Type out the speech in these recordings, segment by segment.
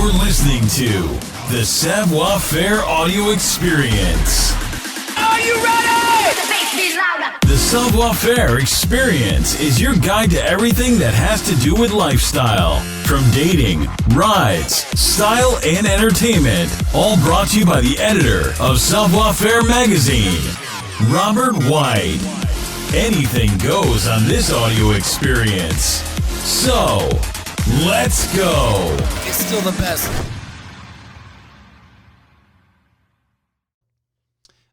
You're listening to the Savoir Faire audio experience. Are you ready? The Savoir Faire experience is your guide to everything that has to do with lifestyle. From dating, rides, style, and entertainment. All brought to you by the editor of Savoir Faire magazine, Robert White. Anything goes on this audio experience. So, let's go. It's still the best.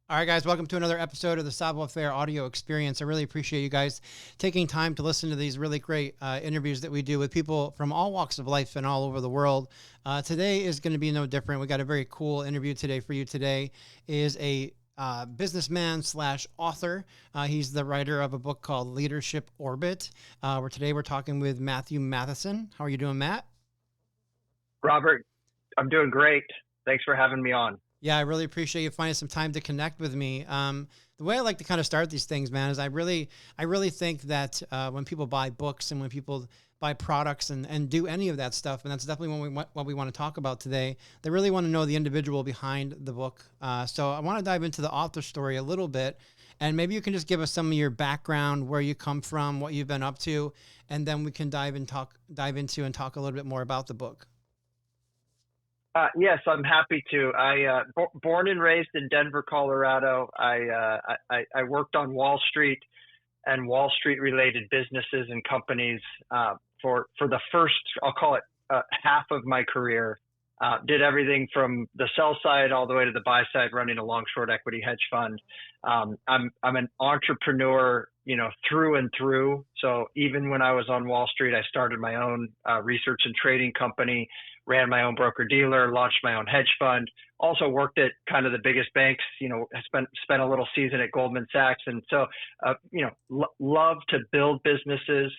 All right, guys, welcome to another episode of the Savoir Faire audio experience. I really appreciate you guys taking time to listen to these really great interviews that we do with people from all walks of life and all over the world. Today is going to be no different. We got a very cool interview today for you. Today is a businessman / author. He's the writer of a book called Leadership Orbit. Today we're talking with Matthew Mathison. How are you doing, Matt? Robert, I'm doing great. Thanks for having me on. Yeah, I really appreciate you finding some time to connect with me. The way I like to kind of start these things, man, is I really think that when people buy books and when people buy products and do any of that stuff, and that's definitely what we want to talk about today, they really want to know the individual behind the book. So I want to dive into the author story a little bit, and maybe you can just give us some of your background, where you come from, what you've been up to, and then we can dive into and talk a little bit more about the book. Yes, I'm happy to. Born and raised in Denver, Colorado. I worked on Wall Street and Wall Street related businesses and companies for the first, I'll call it half of my career. Did everything from the sell side all the way to the buy side, running a long short equity hedge fund. I'm an entrepreneur, through and through. So even when I was on Wall Street, I started my own research and trading company, ran my own broker dealer, launched my own hedge fund, also worked at kind of the biggest banks, spent a little season at Goldman Sachs. And so, love to build businesses.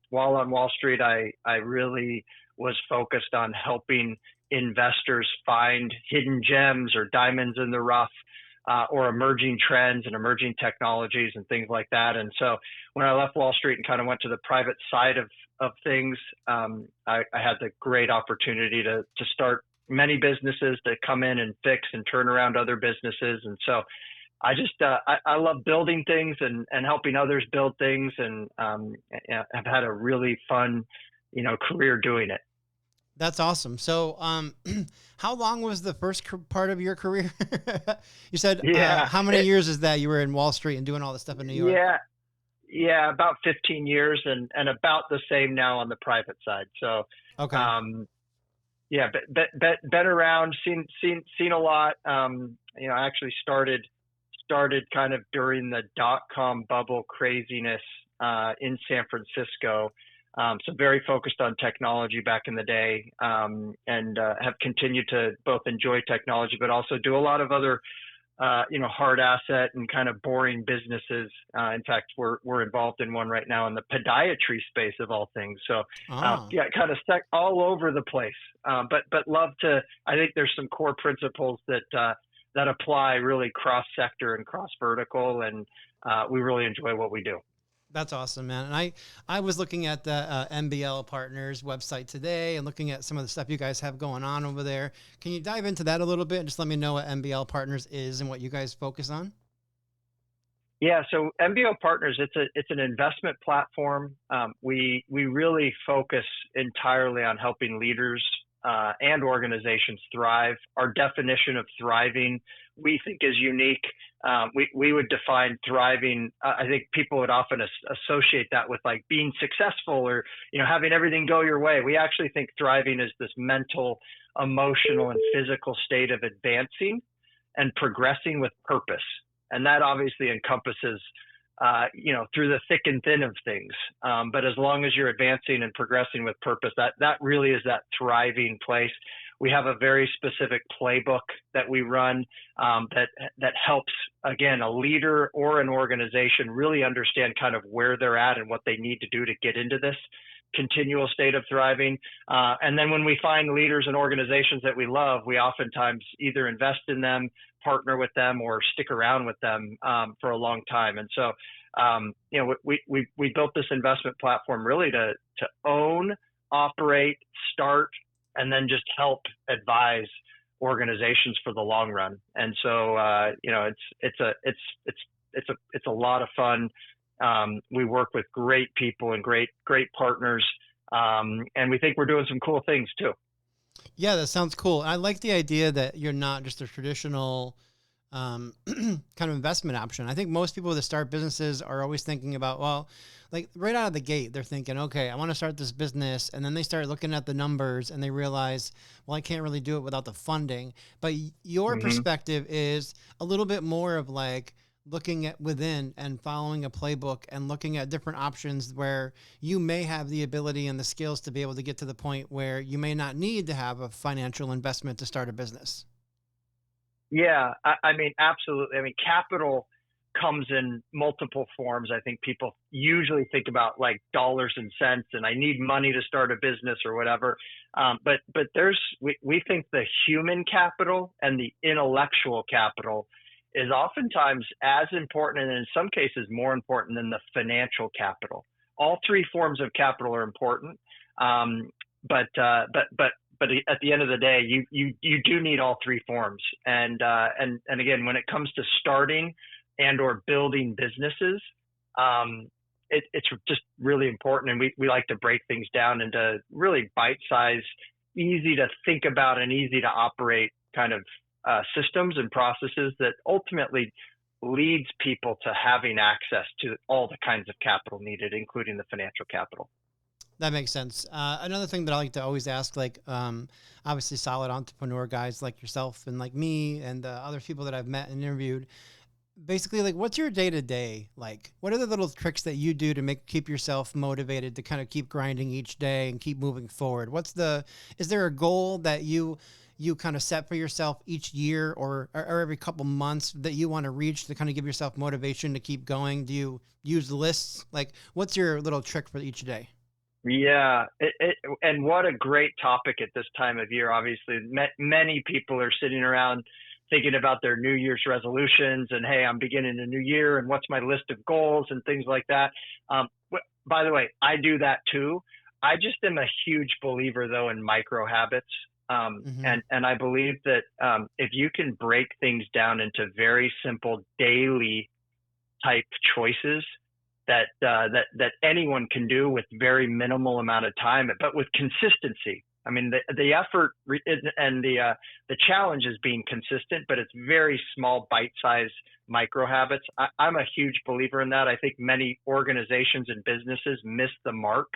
While on Wall Street, I really was focused on helping investors find hidden gems or diamonds in the rough, or emerging trends and emerging technologies and things like that. And so when I left Wall Street and kind of went to the private side of things, I had the great opportunity to start many businesses, to come in and fix and turn around other businesses. And so I just, I love building things and helping others build things, and I've had a really fun, career doing it. That's awesome. So, how long was the first part of your career? You said, how many years is that you were in Wall Street and doing all this stuff in New York? Yeah, about 15 years and about the same now on the private side. So, okay. Been around, seen a lot. I actually started kind of during the .com bubble craziness in San Francisco. So very focused on technology back in the day, and have continued to both enjoy technology, but also do a lot of other, hard asset and kind of boring businesses. In fact, we're involved in one right now in the podiatry space of all things. So, kind of stuck all over the place. But love to. I think there's some core principles that apply really cross sector and cross vertical, and we really enjoy what we do. That's awesome, man. And I was looking at the MBL Partners website today and looking at some of the stuff you guys have going on over there. Can you dive into that a little bit and just let me know what MBL Partners is and what you guys focus on? Yeah, so MBL Partners, it's an investment platform. We really focus entirely on helping leaders and organizations thrive. Our definition of thriving, we think, is unique. We would define thriving. I think people would often associate that with like being successful or, having everything go your way. We actually think thriving is this mental, emotional, and physical state of advancing and progressing with purpose. And that obviously encompasses, through the thick and thin of things. But as long as you're advancing and progressing with purpose, that really is that thriving place. We have a very specific playbook that we run that helps, again, a leader or an organization really understand kind of where they're at and what they need to do to get into this continual state of thriving. And then when we find leaders and organizations that we love, we oftentimes either invest in them, partner with them, or stick around with them for a long time. And so, we built this investment platform really to own, operate, start, and then just help advise organizations for the long run. And so, it's a lot of fun. We work with great people and great partners. And we think we're doing some cool things too. Yeah, that sounds cool. I like the idea that you're not just a traditional kind of investment option. I think most people that start businesses are always thinking about, well, like right out of the gate, they're thinking, okay, I want to start this business. And then they start looking at the numbers and they realize, well, I can't really do it without the funding. But your perspective is a little bit more of like looking at within and following a playbook and looking at different options where you may have the ability and the skills to be able to get to the point where you may not need to have a financial investment to start a business. Yeah, I mean, absolutely. I mean, capital comes in multiple forms. I think people usually think about like dollars and cents and I need money to start a business or whatever. But we think the human capital and the intellectual capital is oftentimes as important and in some cases more important than the financial capital. All three forms of capital are important. But at the end of the day, you do need all three forms. And again, when it comes to starting and or building businesses, it's just really important. And we like to break things down into really bite-sized, easy to think about and easy to operate kind of systems and processes that ultimately leads people to having access to all the kinds of capital needed, including the financial capital. That makes sense. Another thing that I like to always ask, like, obviously solid entrepreneur guys like yourself and like me and other people that I've met and interviewed, basically, like, what's your day to day like? What are the little tricks that you do to keep yourself motivated to kind of keep grinding each day and keep moving forward? Is there a goal that you kind of set for yourself each year or every couple months that you want to reach to kind of give yourself motivation to keep going? Do you use lists? Like, what's your little trick for each day? Yeah, and what a great topic at this time of year. Obviously, many people are sitting around thinking about their New Year's resolutions and, hey, I'm beginning a new year and what's my list of goals and things like that. By the way, I do that too. I just am a huge believer, though, in micro habits. And I believe that if you can break things down into very simple daily type choices that anyone can do with very minimal amount of time, but with consistency. I mean, the effort and the challenge is being consistent, but it's very small, bite-sized micro habits. I'm a huge believer in that. I think many organizations and businesses miss the mark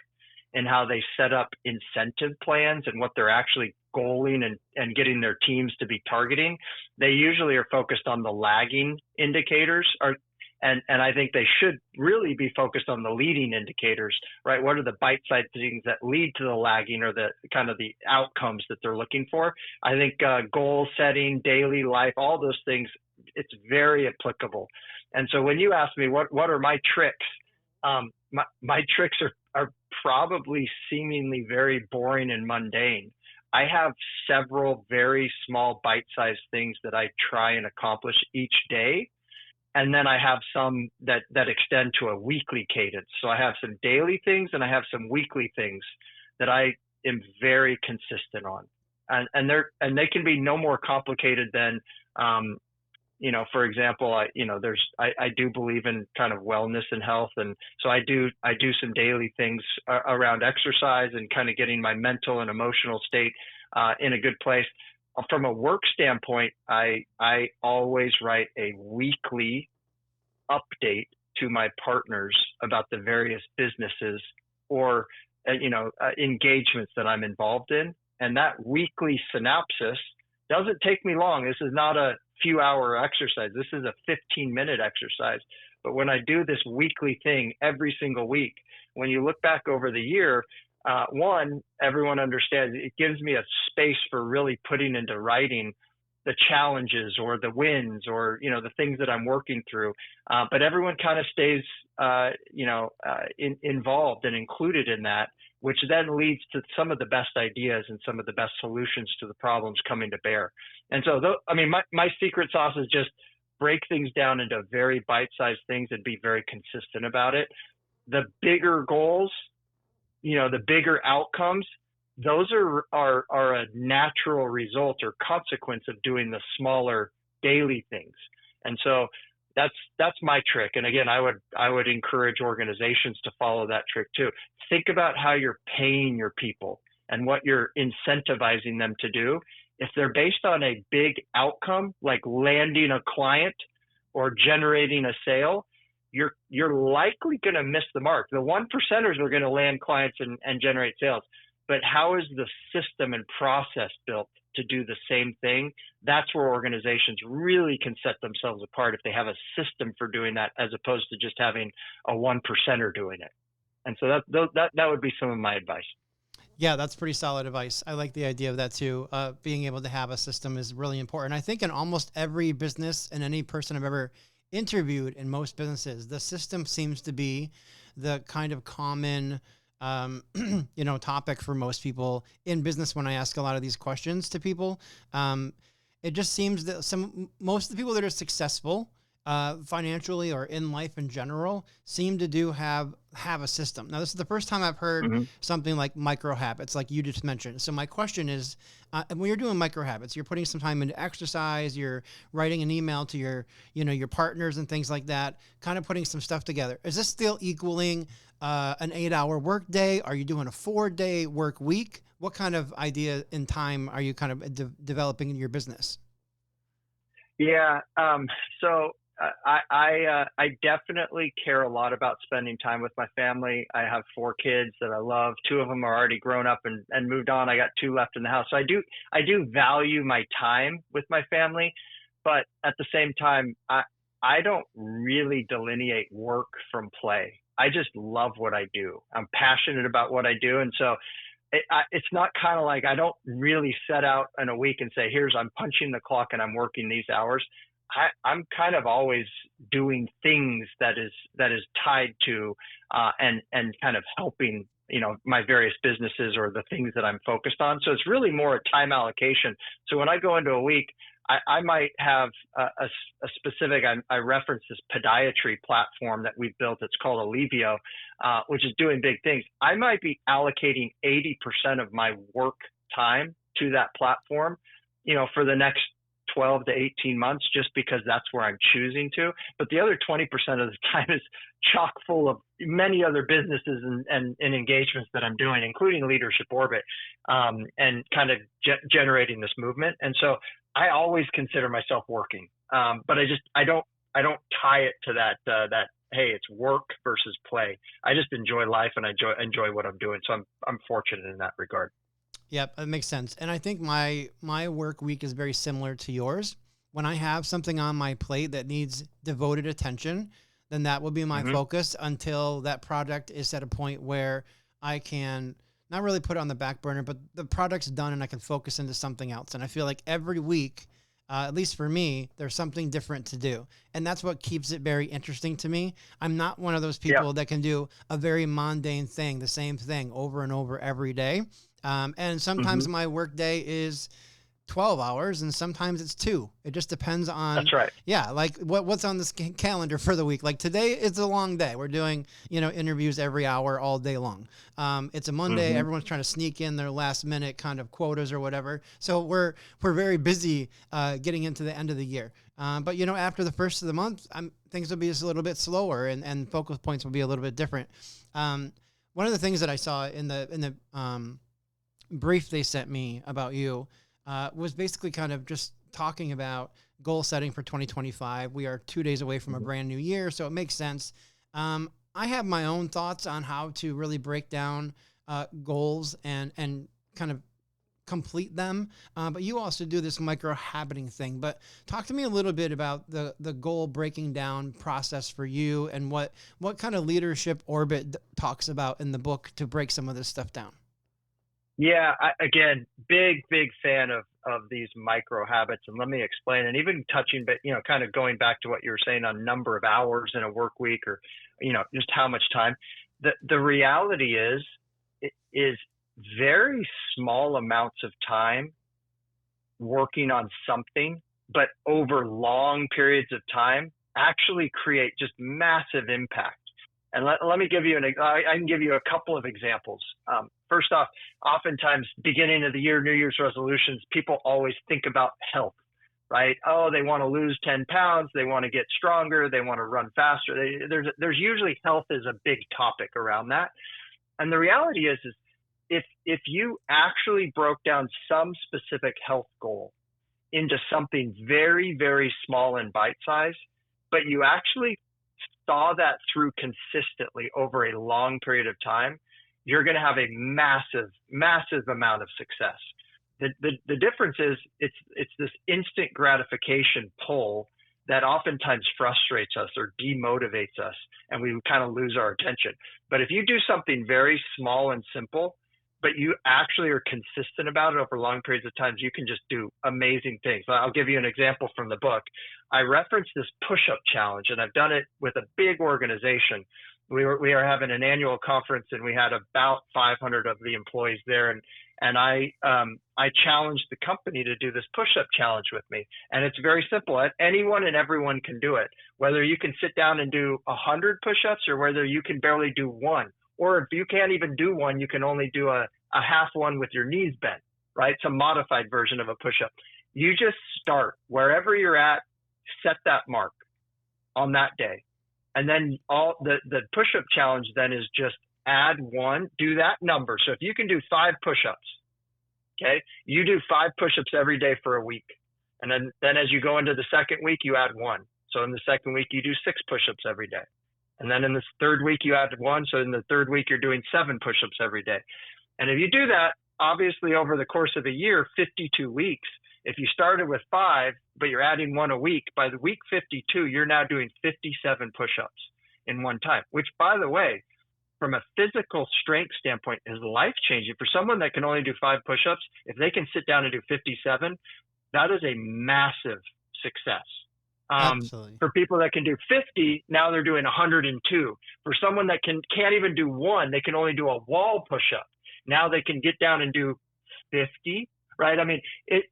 in how they set up incentive plans and what they're actually goaling and getting their teams to be targeting. They usually are focused on the lagging indicators, and I think they should really be focused on the leading indicators, right? What are the bite-sized things that lead to the lagging or the kind of the outcomes that they're looking for? I think goal setting, daily life, all those things, it's very applicable. And so when you ask me what are my tricks, my tricks are probably seemingly very boring and mundane. I have several very small bite-sized things that I try and accomplish each day. And then I have some that extend to a weekly cadence. So I have some daily things and I have some weekly things that I am very consistent on. And they can be no more complicated than, for example, I do believe in kind of wellness and health. And so I do some daily things around exercise and kind of getting my mental and emotional state in a good place. From a work standpoint, I always write a weekly update to my partners about the various businesses or engagements that I'm involved in. And that weekly synopsis doesn't take me long. This is not a few hour exercise. This is a 15-minute exercise. But when I do this weekly thing every single week, when you look back over the year, one, everyone understands it gives me a space for really putting into writing the challenges or the wins or, the things that I'm working through. But everyone kind of stays, involved and included in that, which then leads to some of the best ideas and some of the best solutions to the problems coming to bear. And so, my secret sauce is just break things down into very bite-sized things and be very consistent about it. The bigger goals, the bigger outcomes, those are a natural result or consequence of doing the smaller daily things. And so that's my trick. And again, I would encourage organizations to follow that trick too. Think about how you're paying your people and what you're incentivizing them to do. If they're based on a big outcome, like landing a client or generating a sale, you're likely going to miss the mark. The 1%ers are going to land clients and generate sales. But how is the system and process built to do the same thing? That's where organizations really can set themselves apart if they have a system for doing that, as opposed to just having a 1%er doing it. And so that would be some of my advice. Yeah, that's pretty solid advice. I like the idea of that too. Being able to have a system is really important. I think in almost every business and any person I've ever interviewed in most businesses, the system seems to be the kind of common topic for most people in business. When I ask a lot of these questions to people, it just seems that most of the people that are successful financially or in life in general seem to have a system. Now, this is the first time I've heard something like micro habits, like you just mentioned. So my question is, when you're doing micro habits, you're putting some time into exercise, you're writing an email to your partners and things like that, kind of putting some stuff together. Is this still equaling an 8-hour work day? Are you doing a 4-day work week? What kind of idea and time are you kind of developing in your business? Yeah. So I definitely care a lot about spending time with my family. I have 4 kids that I love. 2 of them are already grown up and moved on. I got 2 left in the house. So I do value my time with my family, but at the same time, I don't really delineate work from play. I just love what I do. I'm passionate about what I do. And so it's not kind of like, I don't really set out in a week and say, I'm punching the clock and I'm working these hours. I'm kind of always doing things that is tied to and kind of helping my various businesses or the things that I'm focused on. So it's really more a time allocation. So when I go into a week, I might have a specific, I reference this podiatry platform that we've built. It's called Alivio, which is doing big things. I might be allocating 80% of my work time to that platform, for the next 12 to 18 months, just because that's where I'm choosing to. But the other 20% of the time is chock full of many other businesses and engagements that I'm doing, including Leadership Orbit, and kind of generating this movement. And so I always consider myself working, but I don't tie it to that hey, it's work versus play. I just enjoy life and I enjoy what I'm doing. So I'm fortunate in that regard. Yep, that makes sense. And I think my work week is very similar to yours. When I have something on my plate that needs devoted attention, then that will be my focus until that project is at a point where I can not really put it on the back burner, but the project's done and I can focus into something else. And I feel like every week, at least for me, there's something different to do. And that's what keeps it very interesting to me. I'm not one of those people that can do a very mundane thing, the same thing over and over every day. And sometimes my work day is 12 hours and sometimes it's 2. It just depends on, that's right. Yeah. Like what's on this calendar for the week. Like today is a long day. We're doing, interviews every hour all day long. It's a Monday. Everyone's trying to sneak in their last minute kind of quotas or whatever. So we're very busy, getting into the end of the year. But after the first of the month, things will be just a little bit slower and focal points will be a little bit different. One of the things that I saw in the brief they sent me about you, was basically kind of just talking about goal setting for 2025. We are 2 days away from a brand new year, so it makes sense. I have my own thoughts on how to really break down goals and kind of complete them. But you also do this micro-habiting thing. But talk to me a little bit about the goal breaking down process for you and what kind of Leadership Orbit talks about in the book to break some of this stuff down. Yeah, again, big fan of these micro habits. And let me explain, and even touching, but, kind of going back to what you were saying on number of hours in a work week or, just how much time. The reality is very small amounts of time working on something, but over long periods of time actually create just massive impact. And let me give you I can give you a couple of examples. First off, oftentimes beginning of the year, New Year's resolutions, people always think about health, right? Oh, they want to lose 10 pounds. They want to get stronger. They want to run faster. There's usually health is a big topic around that. And the reality is if you actually broke down some specific health goal into something very, very small and bite-sized, but you actually saw that through consistently over a long period of time, you're going to have a massive, massive amount of success. The difference is it's this instant gratification pull that oftentimes frustrates us or demotivates us, and we kind of lose our attention. But if you do something very small and simple, but you actually are consistent about it over long periods of time, you can just do amazing things. I'll give you an example from the book. I referenced this push-up challenge, and I've done it with a big organization. We are having an annual conference, and we had about 500 of the employees there, and I challenged the company to do this push-up challenge with me. And it's very simple. Anyone and everyone can do it, whether you can sit down and do 100 push-ups or whether you can barely do one. Or if you can't even do one, you can only do a half one with your knees bent, right? It's a modified version of a push-up. You just start wherever you're at, set that mark on that day. And then all the push-up challenge then is just add one, do that number. So if you can do 5 push-ups, okay, you do 5 push-ups every day for a week. And then as you go into the second week, you add 1. So in the second week, you do 6 push-ups every day. And then in the third week, you add 1. So in the third week, you're doing 7 push-ups every day. And if you do that, obviously over the course of a year, 52 weeks, if you started with 5, but you're adding 1 a week, by the week 52, you're now doing 57 push-ups in one time, which, by the way, from a physical strength standpoint is life-changing. For someone that can only do 5 push-ups, if they can sit down and do 57, that is a massive success. For people that can do 50, now they're doing 102. For someone that can't even do 1, they can only do a wall push-up. Now they can get down and do 50, right? I mean,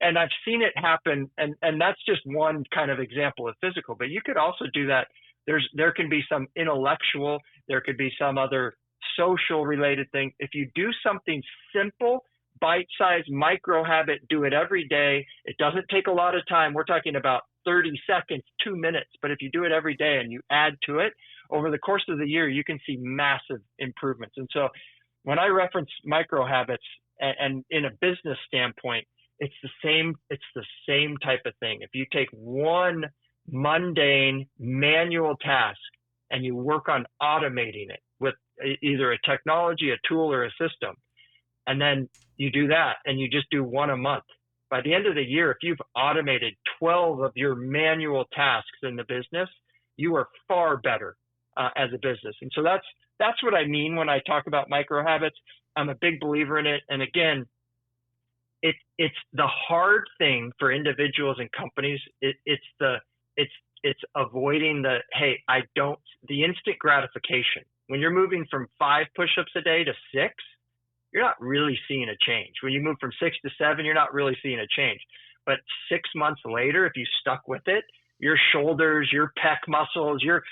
and I've seen it happen, and that's just one kind of example of physical, but you could also do that. There can be some intellectual, there could be some other social related thing. If you do something simple, bite-sized micro habit, do it every day. It doesn't take a lot of time. We're talking about 30 seconds, 2 minutes. But if you do it every day and you add to it, over the course of the year, you can see massive improvements. And so when I reference micro habits and in a business standpoint, it's the same type of thing. If you take one mundane manual task and you work on automating it with either a technology, a tool, or a system, and then you do that and you just do 1 a month, by the end of the year, if you've automated 12 of your manual tasks in the business, you are far better as a business. And so that's what I mean when I talk about micro habits. I'm a big believer in it. And again, it's the hard thing for individuals and companies. It's avoiding the instant gratification. When you're moving from 5 push-ups a day to 6, you're not really seeing a change. When you move from 6 to 7, you're not really seeing a change. But 6 months later, if you stuck with it, your shoulders, your pec muscles, your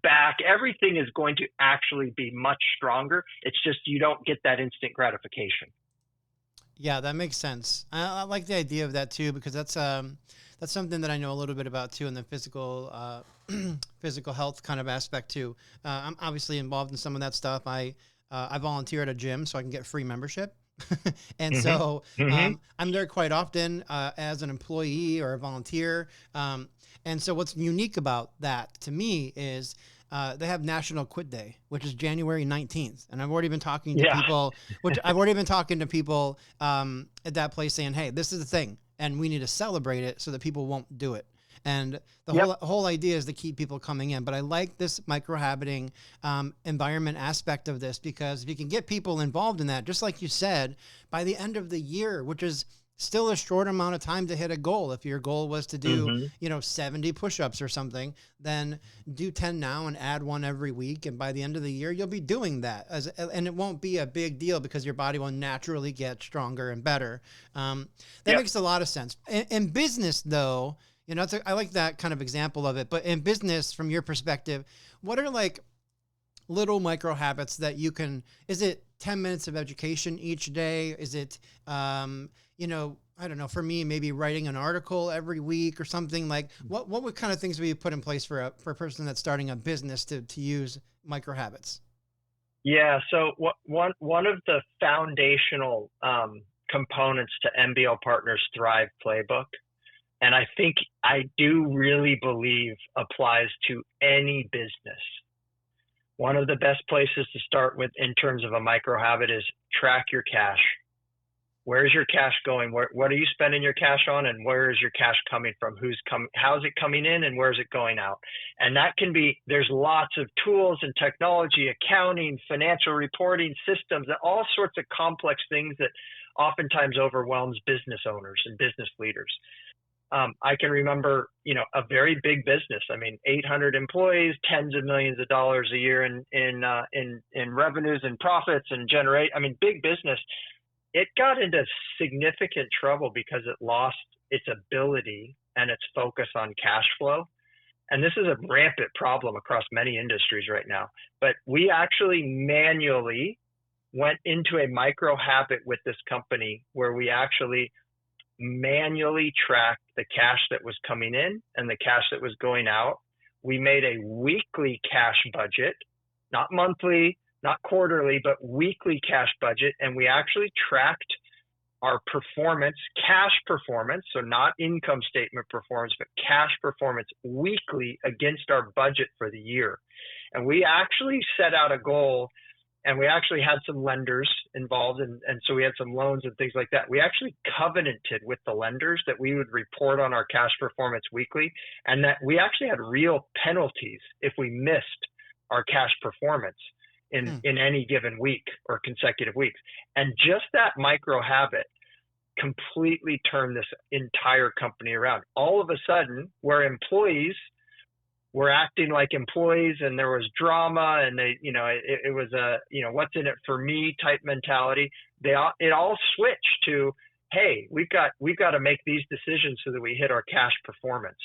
back, everything is going to actually be much stronger. It's just you don't get that instant gratification. Yeah, that makes sense. I like the idea of that too, because that's something that I know a little bit about too in the physical health kind of aspect too. I'm obviously involved in some of that stuff. I volunteer at a gym so I can get free membership. And so I'm there quite often as an employee or a volunteer. And so what's unique about that to me is they have National Quit Day, which is January 19th. And I've already been talking to people, at that place saying, hey, this is the thing, and we need to celebrate it so that people won't do it. And the whole idea is to keep people coming in. But I like this microhabiting environment aspect of this, because if you can get people involved in that, just like you said, by the end of the year, which is still a short amount of time to hit a goal. If your goal was to do, 70 push-ups or something, then do 10 now and add 1 every week. And by the end of the year, you'll be doing that. And it won't be a big deal because your body will naturally get stronger and better. That makes a lot of sense. In business, though, I like that kind of example of it. But in business, from your perspective, what are little micro habits that you can, is it 10 minutes of education each day? Is it, I don't know, for me, maybe writing an article every week or something like what kind of things would you put in place for a person that's starting a business to use micro habits? Yeah. So one of the foundational components to MBO Partners Thrive Playbook, and I think I do really believe applies to any business. One of the best places to start with in terms of a micro habit is track your cash. Where's your cash going? What are you spending your cash on, and where is your cash coming from? How's it coming in, and where's it going out? And that can be, there's lots of tools and technology, accounting, financial reporting systems, and all sorts of complex things that oftentimes overwhelms business owners and business leaders. I can remember, a very big business. 800 employees, tens of millions of dollars a year in revenues and profits and big business. It got into significant trouble because it lost its ability and its focus on cash flow. And this is a rampant problem across many industries right now. But we actually manually went into a micro habit with this company where we actually manually tracked the cash that was coming in and the cash that was going out. We made a weekly cash budget, not monthly, not quarterly, but weekly cash budget. And we actually tracked our performance, cash performance, so not income statement performance, but cash performance weekly against our budget for the year. And we actually set out a goal, and we actually had some lenders involved. And so we had some loans and things like that. We actually covenanted with the lenders that we would report on our cash performance weekly, and that we actually had real penalties if we missed our cash performance in any given week or consecutive weeks. And just that micro habit completely turned this entire company around. All of a sudden, where employees were acting like employees and there was drama and it was a, what's in it for me type mentality, it all switched to, hey, we've got to make these decisions so that we hit our cash performance,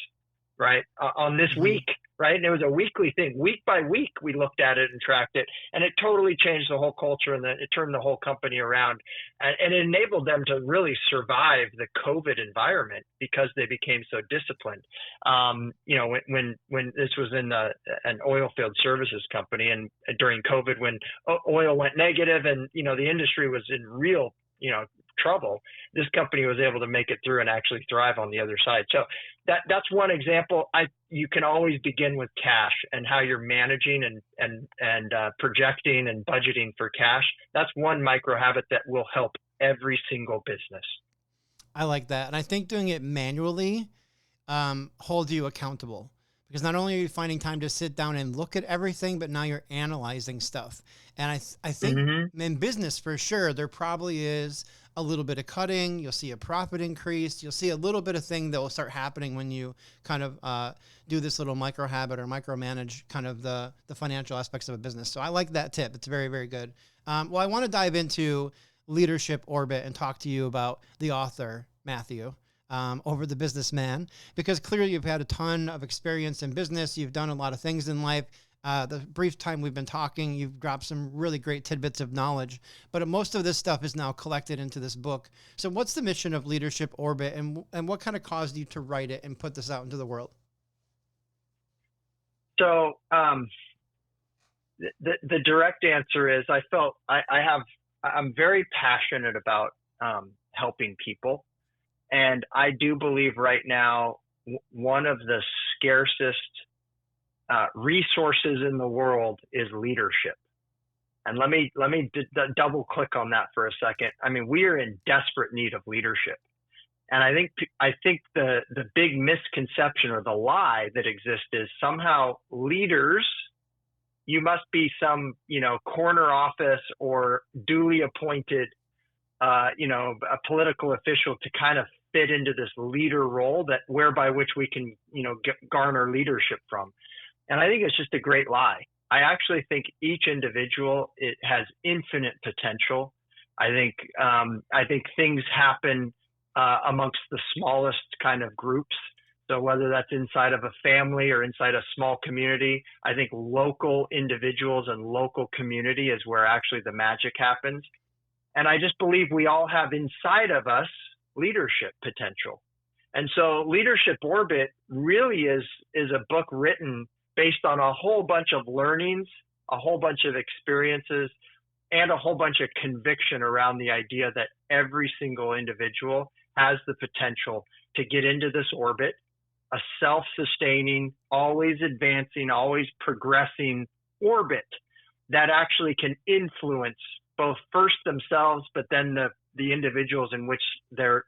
right? On this week, right? And it was a weekly thing. Week by week, we looked at it and tracked it, and it totally changed the whole culture, and it turned the whole company around, and it enabled them to really survive the COVID environment because they became so disciplined. When this was in an oil field services company, and during COVID, when oil went negative and the industry was in real trouble, this company was able to make it through and actually thrive on the other side. So that's one example. You can always begin with cash and how you're managing and projecting and budgeting for cash. That's one micro habit that will help every single business. I like that. And I think doing it manually holds you accountable, because not only are you finding time to sit down and look at everything, but now you're analyzing stuff. And I think in business, for sure, there probably is a little bit of cutting. You'll see a profit increase. You'll see a little bit of thing that will start happening when you kind of do this little micro habit or micromanage kind of the financial aspects of a business. So I like that tip. It's very, very good. Well, I want to dive into Leadership Orbit and talk to you about the author, Matthew, over the businessman, because clearly you've had a ton of experience in business. You've done a lot of things in life. The brief time we've been talking, you've dropped some really great tidbits of knowledge, but most of this stuff is now collected into this book. So what's the mission of Leadership Orbit, and what kind of caused you to write it and put this out into the world? So the direct answer is I'm very passionate about helping people. And I do believe right now, one of the scarcest resources in the world is leadership. And let me double click on that for a second. We are in desperate need of leadership. And I think the big misconception or the lie that exists is somehow leaders, you must be some, corner office or duly appointed, a political official to kind of fit into this leader role whereby which we can, garner leadership from. And I think it's just a great lie. I actually think each individual, it has infinite potential. I think things happen amongst the smallest kind of groups So whether that's inside of a family or inside a small community, I think local individuals and local community is where actually the magic happens. And I just believe we all have inside of us leadership potential. And so Leadership Orbit really is a book written based on a whole bunch of learnings, a whole bunch of experiences, and a whole bunch of conviction around the idea that every single individual has the potential to get into this orbit, a self-sustaining, always advancing, always progressing orbit that actually can influence both first themselves, but then the individuals in which they're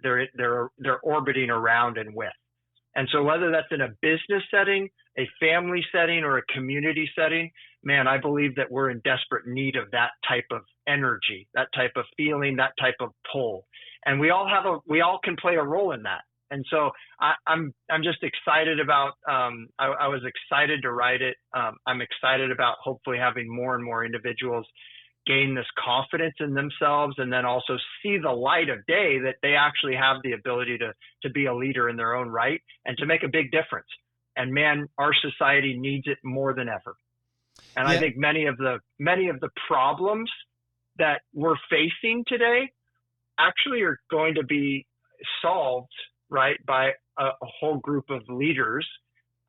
orbiting around and with. And so whether that's in a business setting, a family setting, or a community setting, man, I believe that we're in desperate need of that type of energy, that type of feeling, that type of pull. And we all can play a role in that. And so I'm just excited about, I was excited to write it. I'm excited about hopefully having more and more individuals gain this confidence in themselves, and then also see the light of day that they actually have the ability to be a leader in their own right and to make a big difference. And man, our society needs it more than ever. And I think many of the problems that we're facing today actually are going to be solved, right, by a whole group of leaders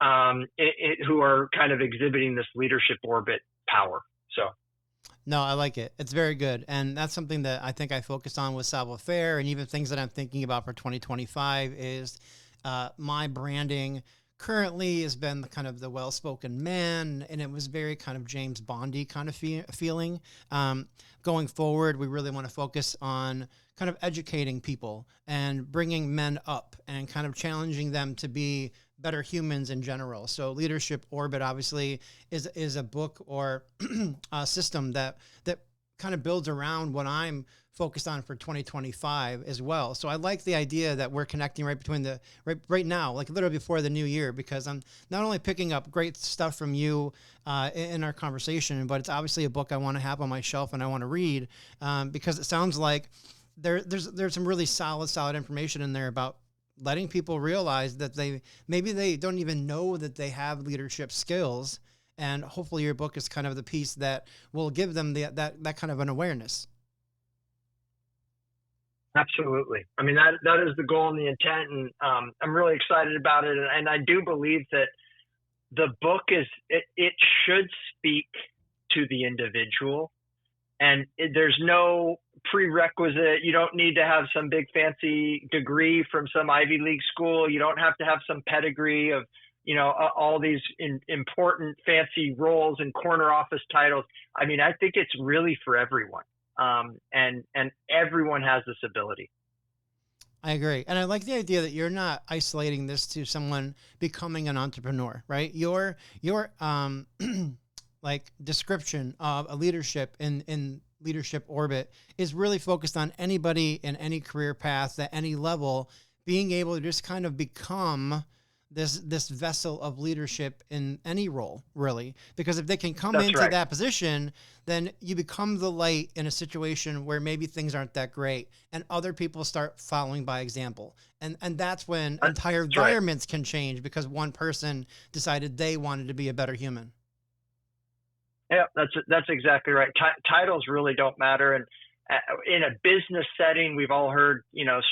who are kind of exhibiting this leadership orbit power. So. No, I like it. It's very good. And that's something that I think I focused on with Savoir-Faire, and even things that I'm thinking about for 2025 is my branding currently has been kind of the well-spoken man, and it was very kind of James Bondy kind of feeling. Going forward, we really want to focus on kind of educating people and bringing men up and kind of challenging them to be better humans in general. So Leadership Orbit obviously is a book or a system that kind of builds around what I'm focused on for 2025 as well. So I like the idea that we're connecting right now, like literally before the new year, because I'm not only picking up great stuff from you in our conversation, but it's obviously a book I want to have on my shelf and I want to read because it sounds like there's some really solid information in there about letting people realize that maybe they don't even know that they have leadership skills. And hopefully your book is kind of the piece that will give them that kind of an awareness. Absolutely. I mean, that is the goal and the intent. And I'm really excited about it. And I do believe that the book it should speak to the individual. And there's no prerequisite. You don't need to have some big fancy degree from some Ivy League school. You don't have to have some pedigree of, all these important fancy roles and corner office titles. I mean, I think it's really for everyone. And everyone has this ability. I agree. And I like the idea that you're not isolating this to someone becoming an entrepreneur, right? Your like description of a leadership in Leadership Orbit is really focused on anybody in any career path at any level being able to just kind of become this vessel of leadership in any role, really. Because if they can come into that position, then you become the light in a situation where maybe things aren't that great and other people start following by example. And that's when entire environments can change because one person decided they wanted to be a better human. Yeah, that's exactly right. Titles really don't matter. And in a business setting, we've all heard,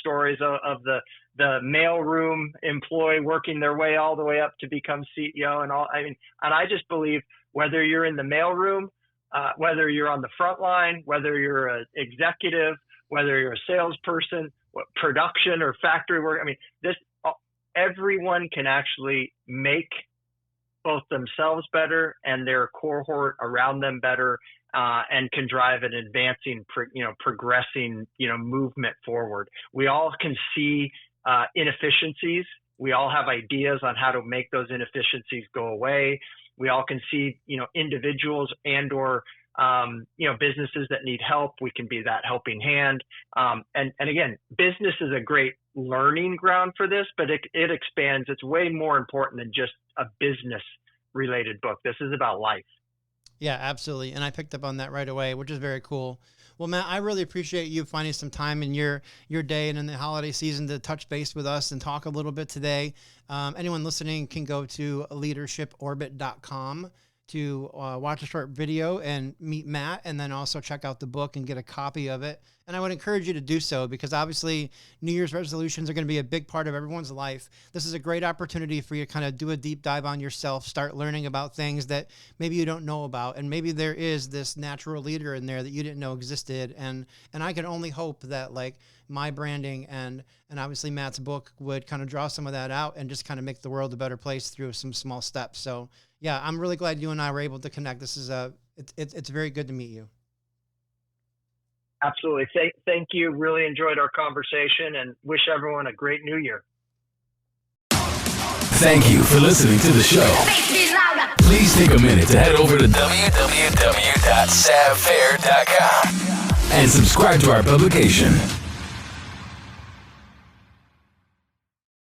stories of the mailroom employee working their way all the way up to become CEO and all. I mean, and I just believe whether you're in the mailroom, whether you're on the front line, whether you're an executive, whether you're a salesperson, production or factory work. I mean, everyone can actually make both themselves better and their cohort around them better, and can drive an advancing, progressing, movement forward. We all can see inefficiencies. We all have ideas on how to make those inefficiencies go away. We all can see, individuals and or businesses that need help. We can be that helping hand. And again, business is a great learning ground for this, but it expands. It's way more important than just a business related book. This is about life. Yeah, absolutely. And I picked up on that right away, which is very cool. Well, Matt, I really appreciate you finding some time in your day and in the holiday season to touch base with us and talk a little bit today. Anyone listening can go to leadershiporbit.com to watch a short video and meet Matt, and then also check out the book and get a copy of it. And I would encourage you to do so, because obviously New Year's resolutions are going to be a big part of everyone's life. This is a great opportunity for you to kind of do a deep dive on yourself, start learning about things that maybe you don't know about. And maybe there is this natural leader in there that you didn't know existed. And I can only hope that like my branding and obviously Matt's book would kind of draw some of that out and just kind of make the world a better place through some small steps. So yeah, I'm really glad you and I were able to connect. This is it's very good to meet you. Absolutely. Thank you. Really enjoyed our conversation and wish everyone a great new year. Thank you for listening to the show. Please take a minute to head over to www.savfair.com and subscribe to our publication.